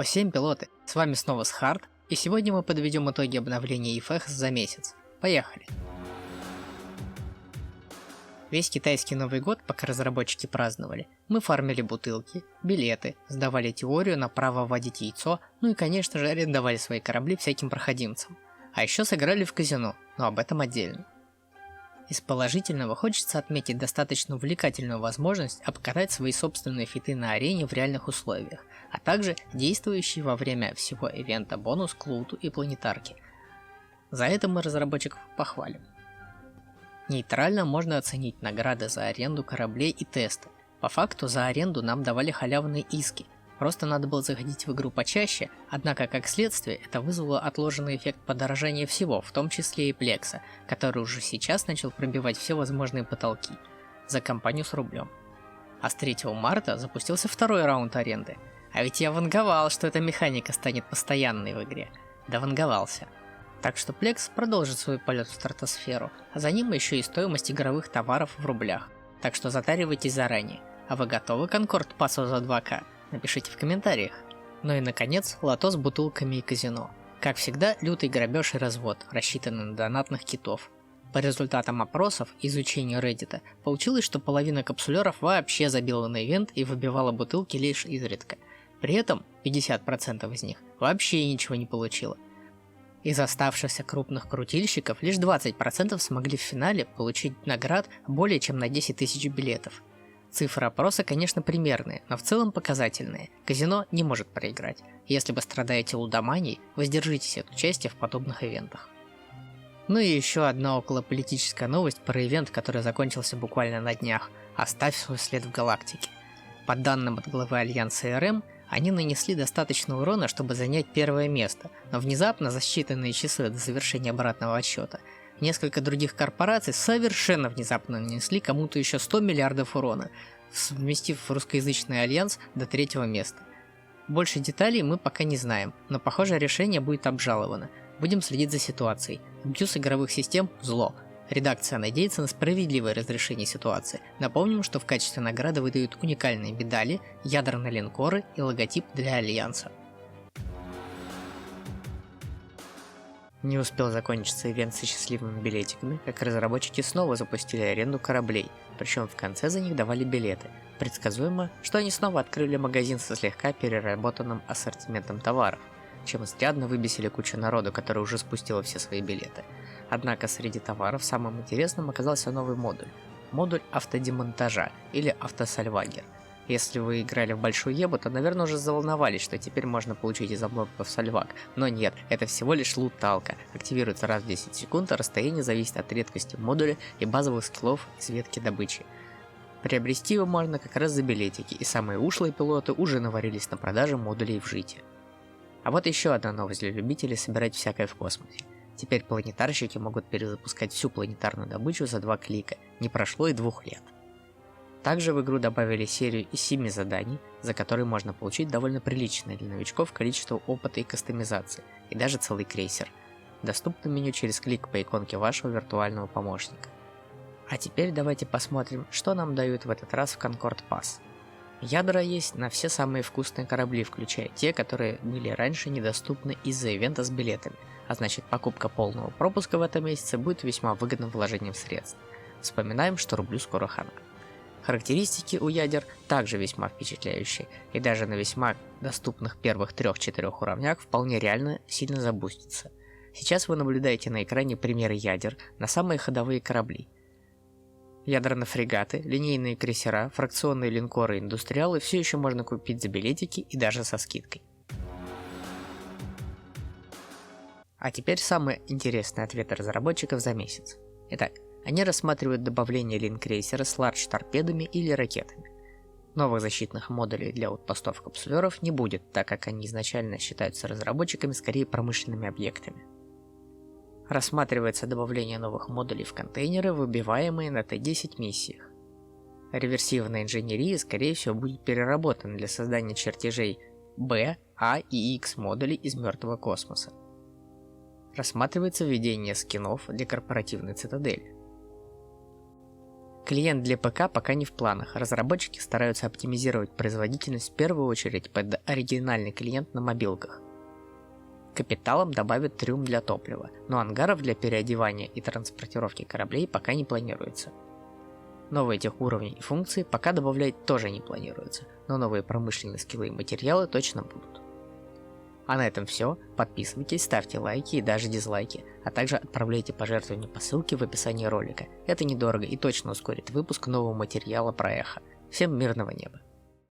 Всем пилоты, с вами снова Схард, и сегодня мы подведем итоги обновления EFEX за месяц. Поехали! Весь китайский Новый год, пока разработчики праздновали, мы фармили бутылки, билеты, сдавали теорию на право вводить яйцо, ну и конечно же арендовали свои корабли всяким проходимцам. А еще сыграли в казино, но об этом отдельно. Из положительного хочется отметить достаточно увлекательную возможность обкатать свои собственные фиты на арене в реальных условиях, а также действующий во время всего ивента бонус к луту и планетарке. За это мы разработчиков похвалим. Нейтрально можно оценить награды за аренду кораблей и тесты. По факту за аренду нам давали халявные иски, просто надо было заходить в игру почаще, однако как следствие это вызвало отложенный эффект подорожания всего, в том числе и Плекса, который уже сейчас начал пробивать все возможные потолки за компанию с рублем. А с 3 марта запустился второй раунд аренды. А ведь я ванговал, что эта механика станет постоянной в игре. Да ванговался. Так что Плекс продолжит свой полет в стратосферу, а за ним еще и стоимость игровых товаров в рублях. Так что затаривайтесь заранее. А вы готовы к Конкорд пассу за 2К? Напишите в комментариях. Ну и наконец, лото с бутылками и казино. Как всегда, лютый грабеж и развод, рассчитанный на донатных китов. По результатам опросов и изучению Reddit, получилось, что половина капсулеров вообще забила на ивент и выбивала бутылки лишь изредка. При этом 50% из них вообще ничего не получило. Из оставшихся крупных крутильщиков лишь 20% смогли в финале получить наград более чем на 10 тысяч билетов. Цифры опроса, конечно, примерные, но в целом показательные. Казино не может проиграть. Если вы страдаете лудоманией, воздержитесь от участия в подобных ивентах. Ну и еще одна околополитическая новость про ивент, который закончился буквально на днях. Оставь свой след в галактике. По данным от главы Альянса РМ, они нанесли достаточно урона, чтобы занять первое место, но внезапно за считанные часы до завершения обратного отсчета несколько других корпораций совершенно внезапно нанесли кому-то еще 100 миллиардов урона, вместив русскоязычный альянс до 3-го места. Больше деталей мы пока не знаем, но похоже решение будет обжаловано. Будем следить за ситуацией. Абьюз игровых систем – зло. Редакция надеется на справедливое разрешение ситуации. Напомним, что в качестве награды выдают уникальные медали, ядерные линкоры и логотип для Альянса. Не успел закончиться ивент со счастливыми билетиками, как разработчики снова запустили аренду кораблей, причем в конце за них давали билеты. Предсказуемо, что они снова открыли магазин со слегка переработанным ассортиментом товаров, чем изрядно выбесили кучу народу, которая уже спустила все свои билеты. Однако среди товаров самым интересным оказался новый модуль. Модуль автодемонтажа или автосальвагер. Если вы играли в Большую Ебу, то, наверное, уже заволновались, что теперь можно получить из обломков сальваг. Но нет, это всего лишь луталка. Активируется раз в 10 секунд, а расстояние зависит от редкости модуля и базовых скиллов из ветки добычи. Приобрести его можно как раз за билетики, и самые ушлые пилоты уже наварились на продаже модулей в жите. А вот еще одна новость для любителей собирать всякое в космосе. Теперь планетарщики могут перезапускать всю планетарную добычу за 2 клика, не прошло и 2 лет. Также в игру добавили серию из 7 заданий, за которые можно получить довольно приличное для новичков количество опыта и кастомизации, и даже целый крейсер. Доступно меню через клик по иконке вашего виртуального помощника. А теперь давайте посмотрим, что нам дают в этот раз в Concord Pass. Ядра есть на все самые вкусные корабли, включая те, которые были раньше недоступны из-за ивента с билетами, а значит покупка полного пропуска в этом месяце будет весьма выгодным вложением средств. Вспоминаем, что рублю скоро хана. Характеристики у ядер также весьма впечатляющие, и даже на весьма доступных первых 3-4 уровнях вполне реально сильно забустится. Сейчас вы наблюдаете на экране примеры ядер на самые ходовые корабли. Ядра на фрегаты, линейные крейсера, фракционные линкоры и индустриалы все еще можно купить за билетики и даже со скидкой. А теперь самые интересные ответы разработчиков за месяц. Итак, они рассматривают добавление линкрейсера с лардж-торпедами или ракетами. Новых защитных модулей для аутпостов капсулеров не будет, так как они изначально считаются разработчиками скорее промышленными объектами. Рассматривается добавление новых модулей в контейнеры, выбиваемые на Т-10 миссиях. Реверсивная инженерия, скорее всего, будет переработана для создания чертежей Б, А и Х модулей из мертвого космоса. Рассматривается введение скинов для корпоративной цитадели. Клиент для ПК пока не в планах. Разработчики стараются оптимизировать производительность в первую очередь под оригинальный клиент на мобилках. Капиталом добавят трюм для топлива, но ангаров для переодевания и транспортировки кораблей пока не планируется. Новые техуровни и функции пока добавлять тоже не планируется, но новые промышленные скиллы и материалы точно будут. А на этом все. Подписывайтесь, ставьте лайки и даже дизлайки, а также отправляйте пожертвования по ссылке в описании ролика. Это недорого и точно ускорит выпуск нового материала про Эхо. Всем мирного неба!